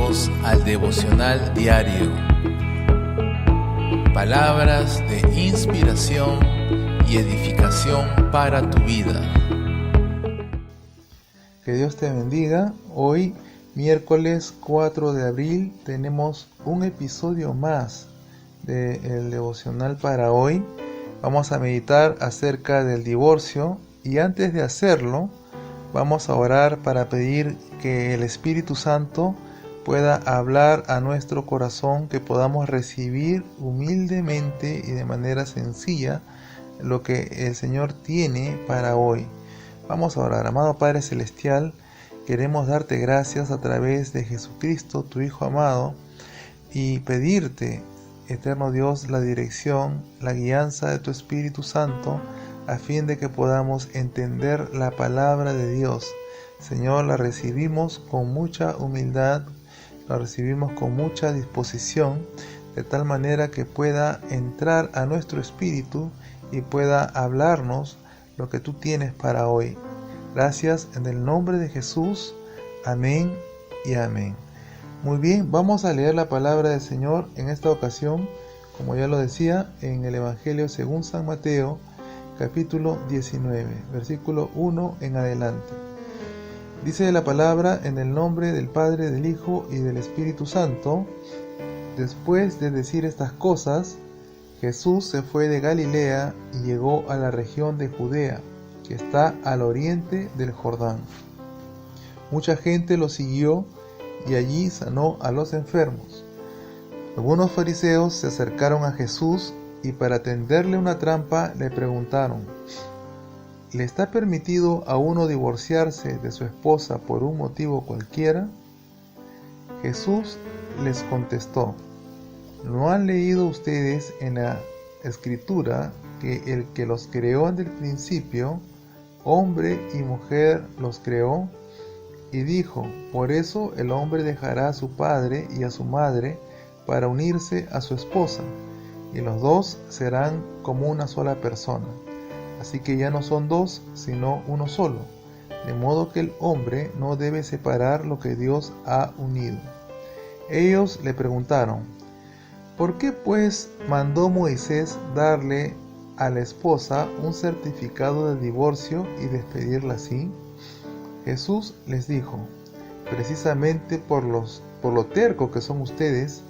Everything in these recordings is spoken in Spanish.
Bienvenidos al devocional diario. Palabras de inspiración y edificación para tu vida. Que Dios te bendiga. Hoy, miércoles 4 de abril, tenemos un episodio más del devocional para hoy. Vamos a meditar acerca del divorcio y antes de hacerlo, vamos a orar para pedir que el Espíritu Santo pueda hablar a nuestro corazón, que podamos recibir humildemente y de manera sencilla lo que el Señor tiene para hoy. Vamos a orar. Amado Padre Celestial, queremos darte gracias a través de Jesucristo, tu Hijo amado, y pedirte, eterno Dios, la dirección, la guianza de tu Espíritu Santo, a fin de que podamos entender la palabra de Dios. Señor, la recibimos con mucha humildad, la recibimos con mucha disposición, de tal manera que pueda entrar a nuestro espíritu y pueda hablarnos lo que tú tienes para hoy. Gracias en el nombre de Jesús. Amén y amén. Muy bien, vamos a leer la palabra del Señor en esta ocasión, como ya lo decía, en el Evangelio según San Mateo, capítulo 19, versículo 1 en adelante. Dice la palabra: en el nombre del Padre, del Hijo y del Espíritu Santo. Después de decir estas cosas, Jesús se fue de Galilea y llegó a la región de Judea, que está al oriente del Jordán. Mucha gente lo siguió y allí sanó a los enfermos. Algunos fariseos se acercaron a Jesús y para tenderle una trampa le preguntaron: ¿le está permitido a uno divorciarse de su esposa por un motivo cualquiera? Jesús les contestó: ¿no han leído ustedes en la Escritura que el que los creó desde el principio, hombre y mujer los creó? Y dijo: por eso el hombre dejará a su padre y a su madre para unirse a su esposa, y los dos serán como una sola persona. Así que ya no son dos, sino uno solo. De modo que el hombre no debe separar lo que Dios ha unido. Ellos le preguntaron: ¿por qué pues mandó Moisés darle a la esposa un certificado de divorcio y despedirla así? Jesús les dijo: precisamente por lo terco que son ustedes,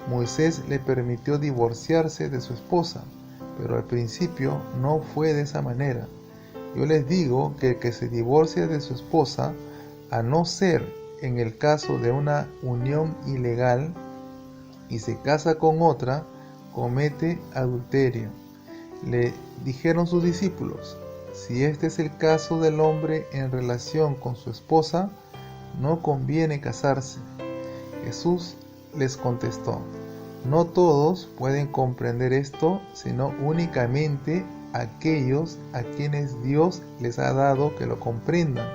Moisés le permitió divorciarse de su esposa, pero al principio no fue de esa manera. Yo les digo que el que se divorcia de su esposa, a no ser en el caso de una unión ilegal, y se casa con otra, comete adulterio. Le dijeron sus discípulos: si este es el caso del hombre en relación con su esposa, no conviene casarse. Jesús les contestó: no todos pueden comprender esto, sino únicamente aquellos a quienes Dios les ha dado que lo comprendan.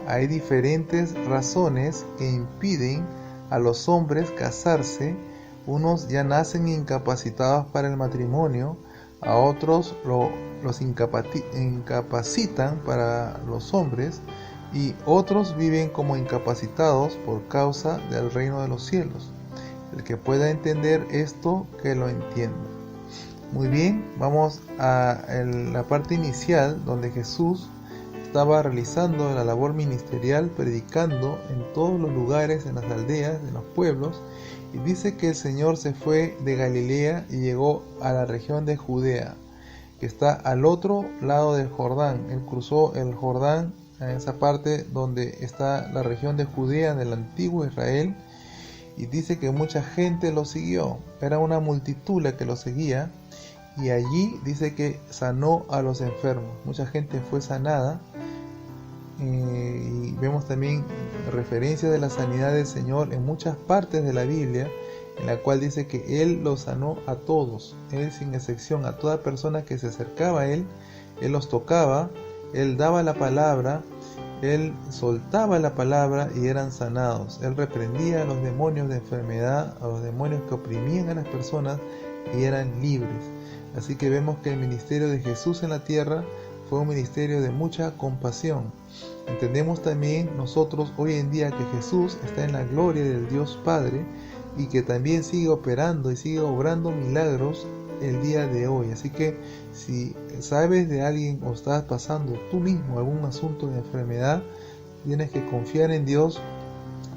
Hay diferentes razones que impiden a los hombres casarse. Unos ya nacen incapacitados para el matrimonio, a otros los incapacitan para los hombres, y otros viven como incapacitados por causa del reino de los cielos. El que pueda entender esto, que lo entienda. Muy bien, vamos a la parte inicial donde Jesús estaba realizando la labor ministerial, predicando en todos los lugares, en las aldeas, en los pueblos, y dice que el Señor se fue de Galilea y llegó a la región de Judea, que está al otro lado del Jordán. Él cruzó el Jordán en esa parte donde está la región de Judea, del antiguo Israel, y dice que mucha gente lo siguió. Era una multitud la que lo seguía, y allí dice que sanó a los enfermos. Mucha gente fue sanada, y vemos también referencia de la sanidad del Señor en muchas partes de la Biblia, en la cual dice que Él los sanó a todos, Él sin excepción, a toda persona que se acercaba a Él los tocaba, Él daba la palabra, Él soltaba la palabra y eran sanados. Él reprendía a los demonios de enfermedad, a los demonios que oprimían a las personas, y eran libres. Así que vemos que el ministerio de Jesús en la tierra fue un ministerio de mucha compasión. Entendemos también nosotros hoy en día que Jesús está en la gloria del Dios Padre y que también sigue operando y sigue obrando milagros el día de hoy. Así que si sabes de alguien o estás pasando tú mismo algún asunto de enfermedad, tienes que confiar en Dios,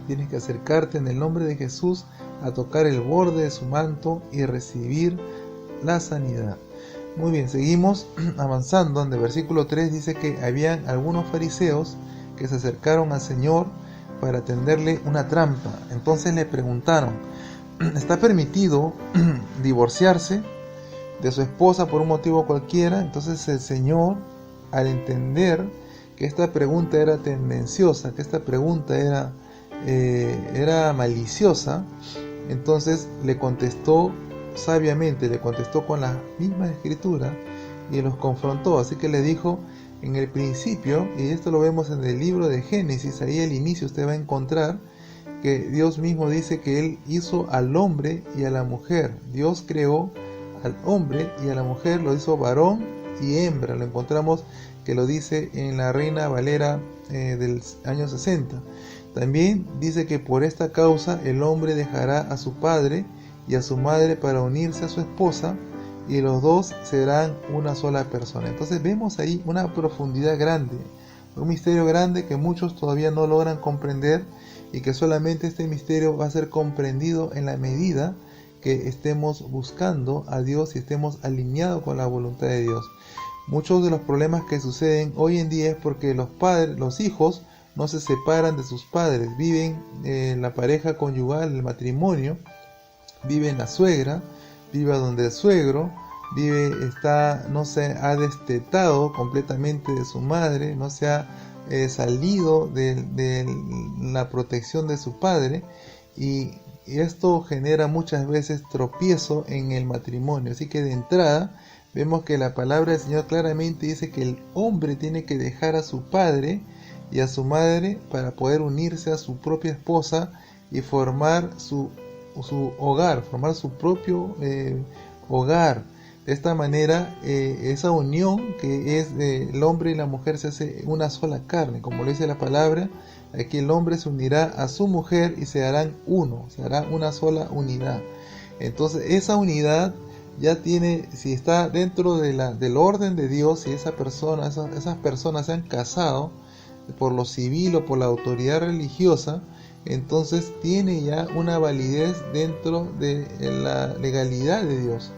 tienes que acercarte en el nombre de Jesús a tocar el borde de su manto y recibir la sanidad. Muy bien, seguimos avanzando. En el versículo 3 dice que habían algunos fariseos que se acercaron al Señor para tenderle una trampa. Entonces le preguntaron: ¿está permitido divorciarse de su esposa por un motivo cualquiera? Entonces el Señor, al entender que esta pregunta era tendenciosa, que esta pregunta era maliciosa, entonces le contestó sabiamente, le contestó con la misma escritura y los confrontó. Así que le dijo: en el principio, y esto lo vemos en el libro de Génesis, ahí al inicio usted va a encontrar que Dios mismo dice que Él hizo al hombre y a la mujer. Dios creó al hombre y a la mujer, lo hizo varón y hembra. Lo encontramos que lo dice en la Reina Valera del año 60. También dice que por esta causa el hombre dejará a su padre y a su madre para unirse a su esposa, y los dos serán una sola persona. Entonces vemos ahí una profundidad grande, un misterio grande que muchos todavía no logran comprender, y que solamente este misterio va a ser comprendido en la medida que estemos buscando a Dios y estemos alineados con la voluntad de Dios. Muchos de los problemas que suceden hoy en día es porque los hijos no se separan de sus padres, viven en la pareja conyugal, el matrimonio, vive en la suegra, vive donde el suegro, no se ha destetado completamente de su madre, no se ha salido de la protección de su padre, y esto genera muchas veces tropiezo en el matrimonio. Así que de entrada vemos que la palabra del Señor claramente dice que el hombre tiene que dejar a su padre y a su madre para poder unirse a su propia esposa y formar su hogar, formar su propio hogar. De esta manera, esa unión que es el hombre y la mujer se hace una sola carne, como lo dice la palabra. Aquí el hombre se unirá a su mujer y se harán uno, se hará una sola unidad. Entonces esa unidad ya tiene, si está dentro del orden de Dios, si esas personas se han casado por lo civil o por la autoridad religiosa, entonces tiene ya una validez dentro de la legalidad de Dios.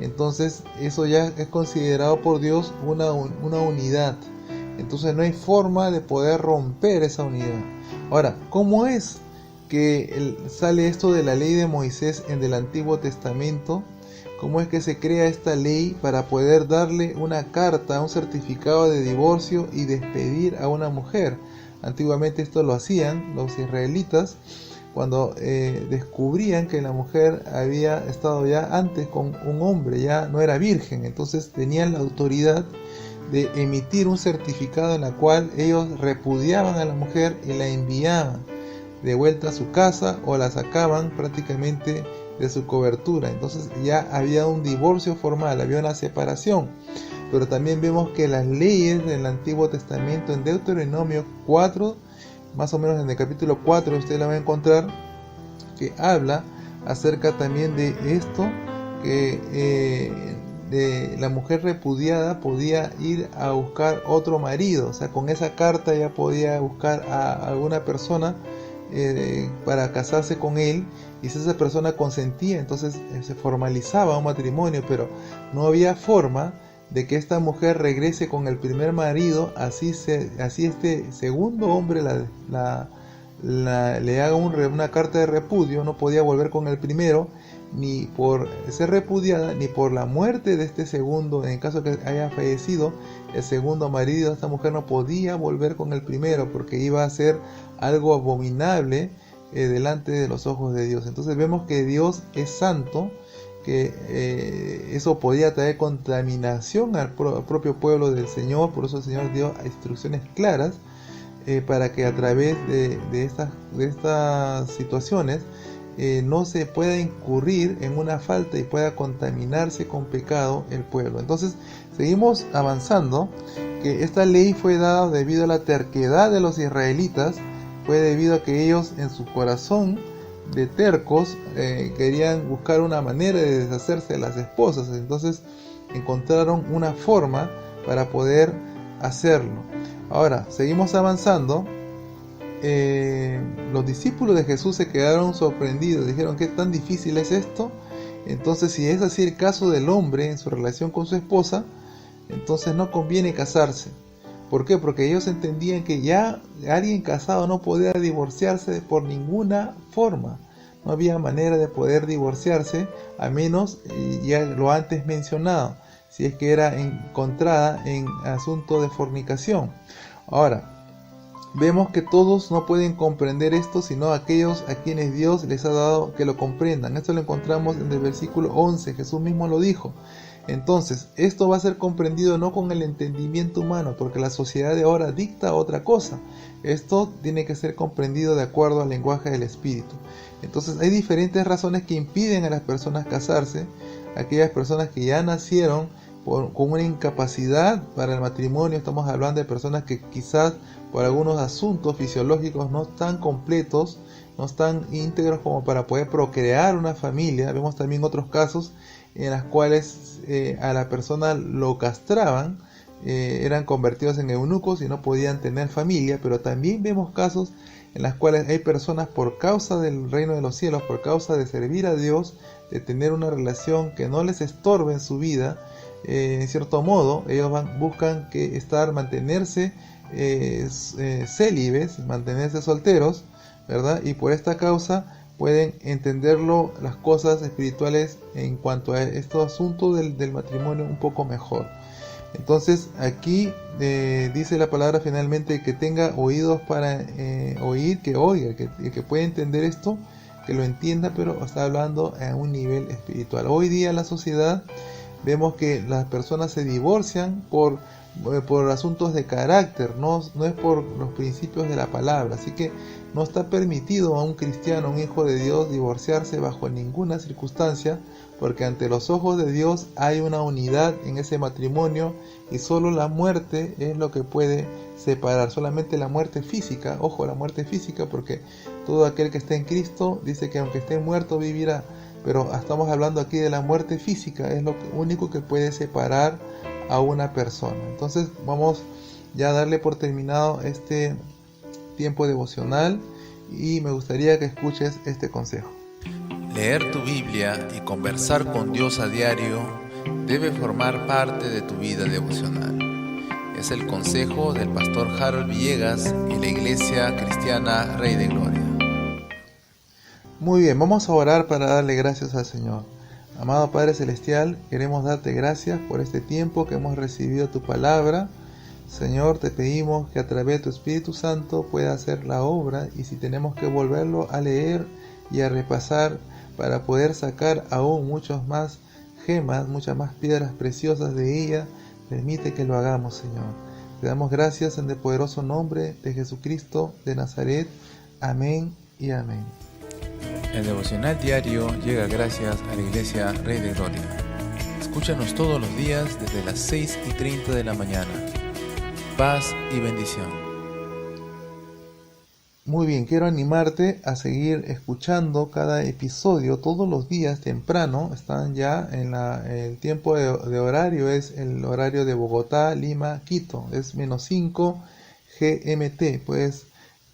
Entonces eso ya es considerado por Dios una unidad. Entonces no hay forma de poder romper esa unidad. Ahora, ¿cómo es que sale esto de la ley de Moisés en el Antiguo Testamento? ¿Cómo es que se crea esta ley para poder darle una carta, un certificado de divorcio y despedir a una mujer? Antiguamente esto lo hacían los israelitas cuando descubrían que la mujer había estado ya antes con un hombre, ya no era virgen. Entonces tenían la autoridad de emitir un certificado en la cual ellos repudiaban a la mujer y la enviaban de vuelta a su casa o la sacaban prácticamente de su cobertura. Entonces ya había un divorcio formal, había una separación. Pero también vemos que las leyes del Antiguo Testamento, en Deuteronomio 4, más o menos en el capítulo 4 usted la va a encontrar, que habla acerca también de esto, que de la mujer repudiada podía ir a buscar otro marido. O sea, con esa carta ya podía buscar a alguna persona para casarse con él, y si esa persona consentía, entonces se formalizaba un matrimonio. Pero no había forma de que esta mujer regrese con el primer marido, así este segundo hombre le haga una carta de repudio. No podía volver con el primero, ni por ser repudiada, ni por la muerte de este segundo. En caso que haya fallecido el segundo marido, esta mujer no podía volver con el primero, porque iba a ser algo abominable delante de los ojos de Dios. Entonces vemos que Dios es santo, que eso podía traer contaminación al propio pueblo del Señor. Por eso el Señor dio instrucciones claras para que a través de estas situaciones no se pueda incurrir en una falta y pueda contaminarse con pecado el pueblo. Entonces seguimos avanzando, que esta ley fue dada debido a la terquedad de los israelitas, fue debido a que ellos en su corazón de tercos querían buscar una manera de deshacerse de las esposas. Entonces encontraron una forma para poder hacerlo. Ahora seguimos avanzando. Los discípulos de Jesús se quedaron sorprendidos, dijeron: ¿qué tan difícil es esto? Entonces, si es así el caso del hombre en su relación con su esposa, entonces no conviene casarse. ¿Por qué? Porque ellos entendían que ya alguien casado no podía divorciarse por ninguna forma. No había manera de poder divorciarse, a menos, ya lo antes mencionado, si es que era encontrada en asunto de fornicación. Ahora, vemos que todos no pueden comprender esto, sino aquellos a quienes Dios les ha dado que lo comprendan. Esto lo encontramos en el versículo 11, Jesús mismo lo dijo. Entonces, esto va a ser comprendido no con el entendimiento humano, porque la sociedad de ahora dicta otra cosa. Esto tiene que ser comprendido de acuerdo al lenguaje del Espíritu. Entonces, hay diferentes razones que impiden a las personas casarse. Aquellas personas que ya nacieron con una incapacidad para el matrimonio, estamos hablando de personas que quizás por algunos asuntos fisiológicos no están completos, no están íntegros como para poder procrear una familia. Vemos también otros casos en los cuales a la persona lo castraban, eran convertidos en eunucos y no podían tener familia. Pero también vemos casos en los cuales hay personas, por causa del reino de los cielos, por causa de servir a Dios, de tener una relación que no les estorbe en su vida, en cierto modo ellos buscan mantenerse célibes, mantenerse solteros, ¿verdad? Y por esta causa pueden entenderlo, las cosas espirituales en cuanto a estos asuntos del matrimonio un poco mejor. Entonces aquí dice la palabra finalmente: que tenga oídos para oír, que oiga, que pueda entender esto, que lo entienda, pero está hablando a un nivel espiritual. Hoy día en la sociedad vemos que las personas se divorcian por asuntos de carácter, no es por los principios de la palabra. Así que no está permitido a un cristiano, un hijo de Dios, divorciarse bajo ninguna circunstancia, porque ante los ojos de Dios hay una unidad en ese matrimonio, y solo la muerte es lo que puede separar, solamente la muerte física. Ojo, la muerte física, porque todo aquel que esté en Cristo dice que aunque esté muerto vivirá. Pero estamos hablando aquí de la muerte física, es lo único que puede separar a una persona. Entonces vamos ya a darle por terminado este tiempo devocional, y me gustaría que escuches este consejo. Leer tu Biblia y conversar con Dios a diario debe formar parte de tu vida devocional. Es el consejo del pastor Harold Villegas y la Iglesia Cristiana Rey de Gloria. Muy bien, vamos a orar para darle gracias al Señor. Amado Padre Celestial, queremos darte gracias por este tiempo que hemos recibido tu palabra. Señor, te pedimos que a través de tu Espíritu Santo pueda hacer la obra, y si tenemos que volverlo a leer y a repasar para poder sacar aún muchas más gemas, muchas más piedras preciosas de ella, permite que lo hagamos, Señor. Te damos gracias en el poderoso nombre de Jesucristo de Nazaret. Amén y amén. El devocional diario llega gracias a la Iglesia Rey de Gloria. Escúchanos todos los días desde las 6:30 de la mañana. Paz y bendición. Muy bien, quiero animarte a seguir escuchando cada episodio todos los días temprano. Están ya en el tiempo de horario, es el horario de Bogotá, Lima, Quito. Es -5 GMT, pues,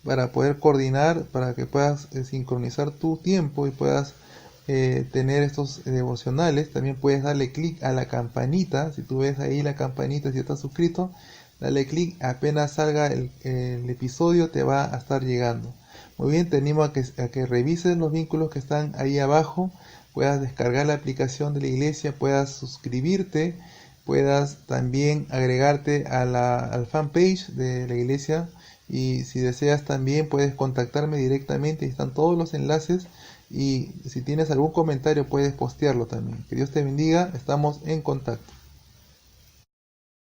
para poder coordinar, para que puedas sincronizar tu tiempo y puedas tener estos devocionales. También puedes darle clic a la campanita. Si tú ves ahí la campanita, si estás suscrito, dale clic, apenas salga el episodio te va a estar llegando. Muy bien, te animo a que revises los vínculos que están ahí abajo, puedas descargar la aplicación de la iglesia, puedas suscribirte, puedas también agregarte al fanpage de la iglesia, y si deseas también puedes contactarme directamente, están todos los enlaces, y si tienes algún comentario puedes postearlo también. Que Dios te bendiga, estamos en contacto.